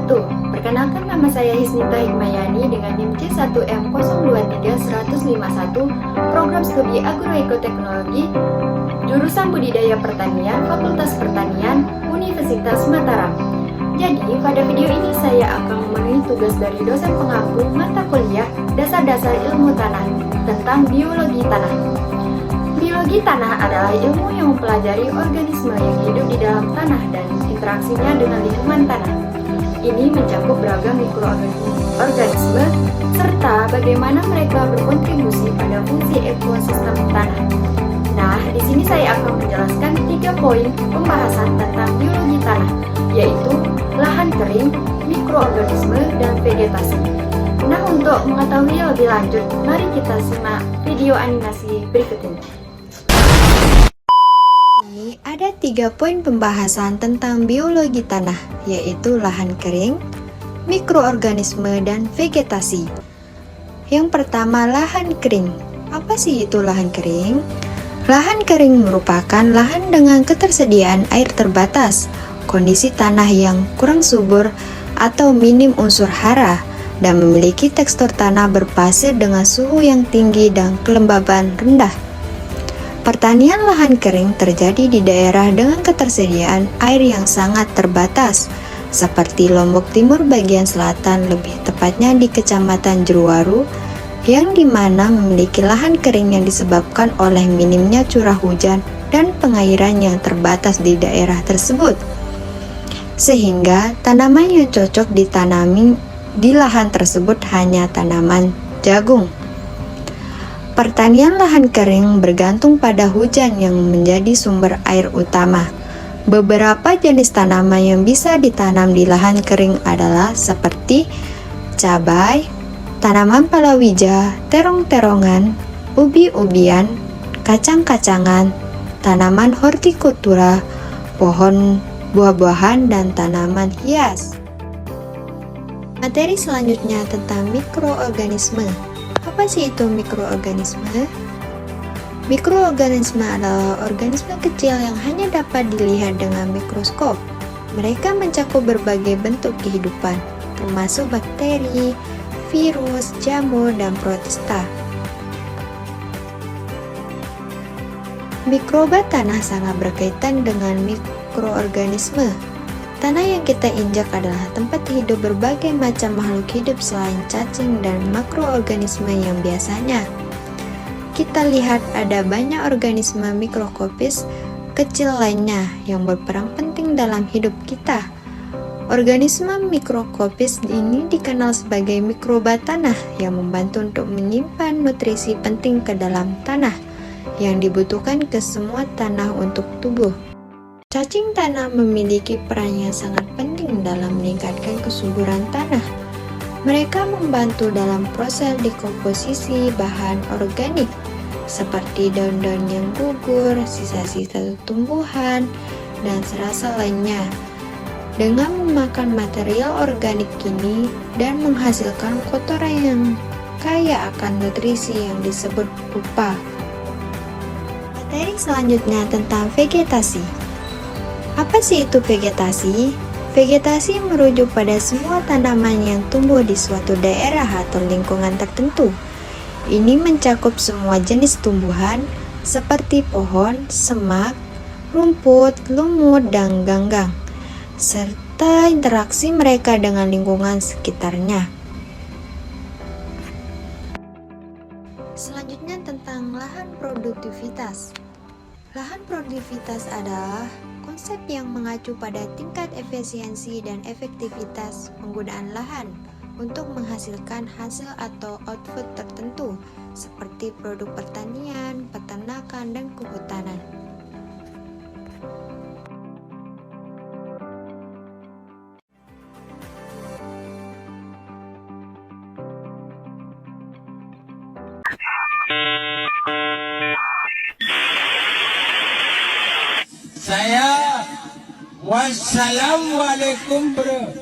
wabarakatuh. Perkenalkan, nama saya Hisnita Hikmayani dengan NIM C1M023151, Program Studi Agroekoteknologi, Jurusan Budidaya Pertanian, Fakultas Pertanian, Universitas Mataram. Jadi, pada video ini saya akan memenuhi tugas dari dosen pengampu mata kuliah Dasar-Dasar Ilmu Tanah tentang Biologi Tanah. Biologi tanah adalah ilmu yang mempelajari organisme yang hidup di dalam tanah dan interaksinya dengan lingkungan tanah. Ini mencakup beragam mikroorganisme serta bagaimana mereka berkontribusi pada fungsi ekosistem tanah. Nah, di sini saya akan menjelaskan 3 poin pembahasan tentang biologi tanah, yaitu lahan kering, mikroorganisme, dan vegetasi. Nah, untuk mengetahui lebih lanjut, mari kita simak video animasi berikut ini. Ini ada 3 poin pembahasan tentang biologi tanah, yaitu lahan kering, mikroorganisme, dan vegetasi. Yang pertama, lahan kering. Apa sih itu lahan kering? Lahan kering merupakan lahan dengan ketersediaan air terbatas, kondisi tanah yang kurang subur atau minim unsur hara, dan memiliki tekstur tanah berpasir dengan suhu yang tinggi dan kelembaban rendah. Pertanian lahan kering terjadi di daerah dengan ketersediaan air yang sangat terbatas, seperti Lombok Timur bagian selatan, lebih tepatnya di Kecamatan Jeruwaru, yang dimana memiliki lahan kering yang disebabkan oleh minimnya curah hujan dan pengairan yang terbatas di daerah tersebut. Sehingga tanaman yang cocok ditanami di lahan tersebut hanya tanaman jagung. Pertanian lahan kering bergantung pada hujan yang menjadi sumber air utama. Beberapa jenis tanaman yang bisa ditanam di lahan kering adalah seperti cabai, tanaman palawija, terong-terongan, ubi-ubian, kacang-kacangan, tanaman hortikultura, pohon buah-buahan, dan tanaman hias. Materi selanjutnya tentang mikroorganisme. Apa sih itu mikroorganisme? Mikroorganisme adalah organisme kecil yang hanya dapat dilihat dengan mikroskop. Mereka mencakup berbagai bentuk kehidupan, termasuk bakteri, virus, jamur, dan protista. Mikroba tanah sangat berkaitan dengan mikroorganisme. Tanah yang kita injak adalah tempat hidup berbagai macam makhluk hidup selain cacing dan makroorganisme yang biasanya kita lihat. Ada banyak organisme mikroskopis kecil lainnya yang berperan penting dalam hidup kita. Organisme mikroskopis ini dikenal sebagai mikroba tanah yang membantu untuk menyimpan nutrisi penting ke dalam tanah yang dibutuhkan ke semua tanah untuk tumbuh. Cacing tanah memiliki peran yang sangat penting dalam meningkatkan kesuburan tanah. Mereka membantu dalam proses dekomposisi bahan organik seperti daun-daun yang gugur, sisa-sisa tumbuhan, dan serasa lainnya. Dengan memakan material organik ini dan menghasilkan kotoran yang kaya akan nutrisi yang disebut pupa. Materi selanjutnya tentang vegetasi. Apa sih itu vegetasi? Vegetasi merujuk pada semua tanaman yang tumbuh di suatu daerah atau lingkungan tertentu. Ini mencakup semua jenis tumbuhan seperti pohon, semak, rumput, lumut, dan ganggang, serta interaksi mereka dengan lingkungan sekitarnya. Selanjutnya tentang lahan produktivitas. Lahan produktivitas adalah konsep yang mengacu pada tingkat efisiensi dan efektivitas penggunaan lahan untuk menghasilkan hasil atau output tertentu seperti produk pertanian, peternakan, dan kehutanan. Wassalamualaikum bro.